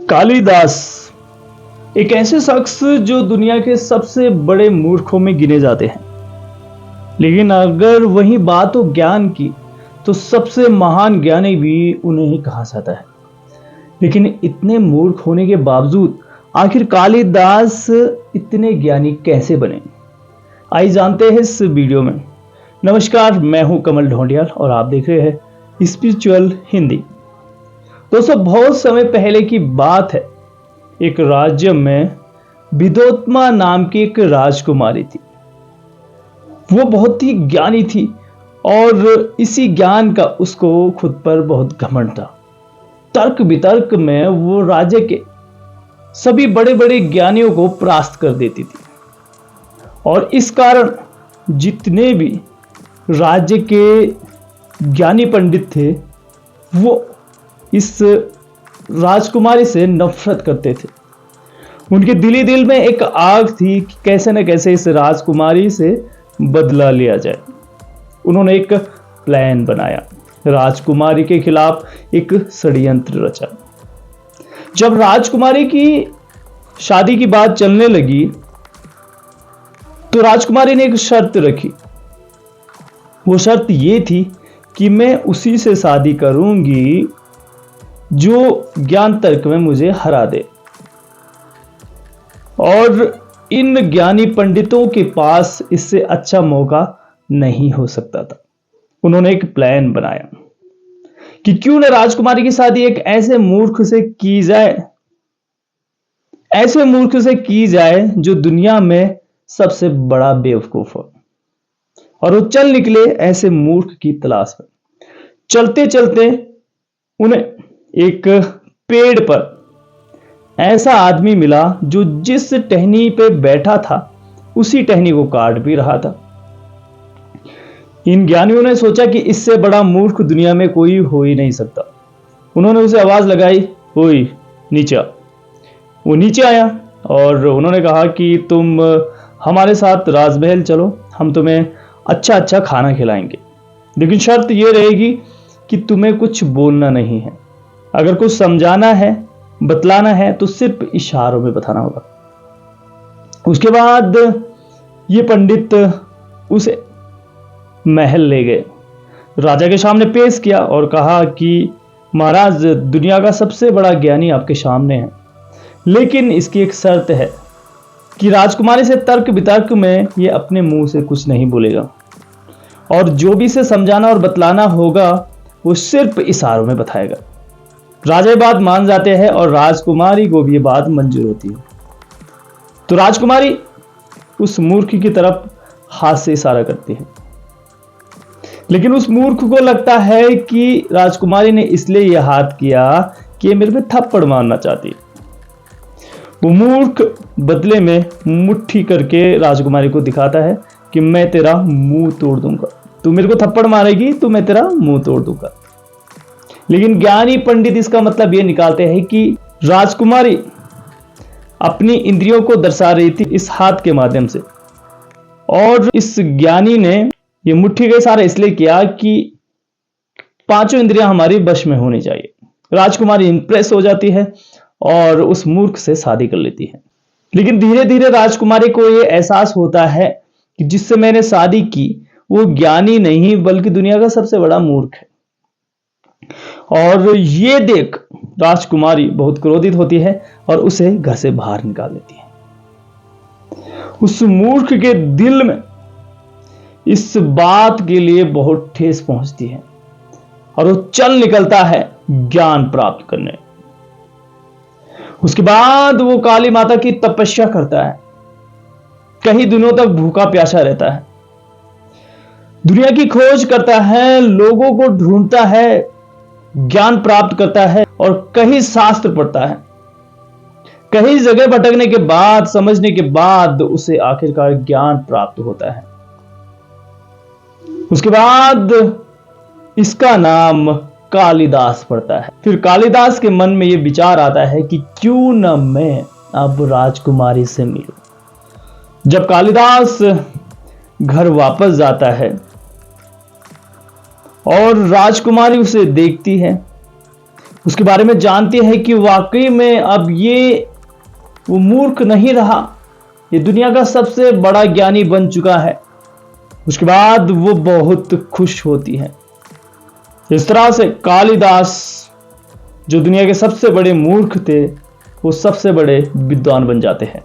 कालिदास एक ऐसे शख्स जो दुनिया के सबसे बड़े मूर्खों में गिने जाते हैं। लेकिन अगर वही बात हो ज्ञान की तो सबसे महान ज्ञानी भी उन्हें ही कहा जाता है। लेकिन इतने मूर्ख होने के बावजूद आखिर कालिदास इतने ज्ञानी कैसे बने, आइए जानते हैं इस वीडियो में। नमस्कार, मैं हूं कमल ढोंडियाल और आप देख रहे हैं स्पिरिचुअल हिंदी। दोस्तों, बहुत समय पहले की बात है। एक राज्य में विद्योत्मा नाम की एक राजकुमारी थी। वो बहुत ही ज्ञानी थी और इसी ज्ञान का उसको खुद पर बहुत घमंड था। तर्क वितर्क में वो राज्य के सभी बड़े बड़े ज्ञानियों को परास्त कर देती थी और इस कारण जितने भी राज्य के ज्ञानी पंडित थे वो इस राजकुमारी से नफरत करते थे। उनके दिल में एक आग थी कि कैसे न कैसे इस राजकुमारी से बदला लिया जाए। उन्होंने एक प्लान बनाया, राजकुमारी के खिलाफ एक षड्यंत्र रचा। जब राजकुमारी की शादी की बात चलने लगी तो राजकुमारी ने एक शर्त रखी। वो शर्त ये थी कि मैं उसी से शादी करूंगी जो ज्ञान तर्क में मुझे हरा दे। और इन ज्ञानी पंडितों के पास इससे अच्छा मौका नहीं हो सकता था। उन्होंने एक प्लान बनाया कि क्यों न राजकुमारी की शादी एक ऐसे मूर्ख से की जाए, ऐसे मूर्ख से की जाए जो दुनिया में सबसे बड़ा बेवकूफ हो। और वो चल निकले ऐसे मूर्ख की तलाश में। चलते चलते उन्हें एक पेड़ पर ऐसा आदमी मिला जो जिस टहनी पे बैठा था उसी टहनी को काट भी रहा था। इन ज्ञानियों ने सोचा कि इससे बड़ा मूर्ख दुनिया में कोई हो ही नहीं सकता। उन्होंने उसे आवाज लगाई, ओए नीचे आ। वो नीचे आया और उन्होंने कहा कि तुम हमारे साथ राजमहल चलो, हम तुम्हें अच्छा अच्छा खाना खिलाएंगे, लेकिन शर्त यह रहेगी कि तुम्हें कुछ बोलना नहीं है। अगर कुछ समझाना है, बतलाना है तो सिर्फ इशारों में बताना होगा। उसके बाद ये पंडित उसे महल ले गए, राजा के सामने पेश किया और कहा कि महाराज, दुनिया का सबसे बड़ा ज्ञानी आपके सामने है, लेकिन इसकी एक शर्त है कि राजकुमारी से तर्क वितर्क में ये अपने मुंह से कुछ नहीं बोलेगा और जो भी इसे समझाना और बतलाना होगा वो सिर्फ इशारों में बताएगा। राजा ये बात मान जाते हैं और राजकुमारी को भी ये बात मंजूर होती है। तो राजकुमारी उस मूर्ख की तरफ हाथ से इशारा करती है, लेकिन उस मूर्ख को लगता है कि राजकुमारी ने इसलिए यह हाथ किया कि ये मेरे पे थप्पड़ मारना चाहती है। वो मूर्ख बदले में मुट्ठी करके राजकुमारी को दिखाता है कि मैं तेरा मुंह तोड़ दूंगा, तू मेरे को थप्पड़ मारेगी तो मैं तेरा मुंह तोड़ दूंगा। लेकिन ज्ञानी पंडित इसका मतलब यह निकालते हैं कि राजकुमारी अपनी इंद्रियों को दर्शा रही थी इस हाथ के माध्यम से, और इस ज्ञानी ने यह मुट्ठी का इशारा इसलिए किया कि पांचों इंद्रियां हमारी वश में होनी चाहिए। राजकुमारी इंप्रेस हो जाती है और उस मूर्ख से शादी कर लेती है। लेकिन धीरे धीरे राजकुमारी को यह एहसास होता है कि जिससे मैंने शादी की वो ज्ञानी नहीं बल्कि दुनिया का सबसे बड़ा मूर्ख है। और ये देख राजकुमारी बहुत क्रोधित होती है और उसे घर से बाहर निकाल देती है। उस मूर्ख के दिल में इस बात के लिए बहुत ठेस पहुंचती है और वो चल निकलता है ज्ञान प्राप्त करने। उसके बाद वो काली माता की तपस्या करता है, कई दिनों तक भूखा प्यासा रहता है, दुनिया की खोज करता है, लोगों को ढूंढता है, ज्ञान प्राप्त करता है और कई शास्त्र पढ़ता है। कई जगह भटकने के बाद, समझने के बाद उसे आखिरकार ज्ञान प्राप्त होता है। उसके बाद इसका नाम कालिदास पड़ता है। फिर कालिदास के मन में यह विचार आता है कि क्यों न मैं अब राजकुमारी से मिलूं। जब कालिदास घर वापस जाता है और राजकुमारी उसे देखती है, उसके बारे में जानते हैं कि वाकई में अब ये वो मूर्ख नहीं रहा, ये दुनिया का सबसे बड़ा ज्ञानी बन चुका है। उसके बाद वो बहुत खुश होती है। इस तरह से कालिदास, जो दुनिया के सबसे बड़े मूर्ख थे, वो सबसे बड़े विद्वान बन जाते हैं।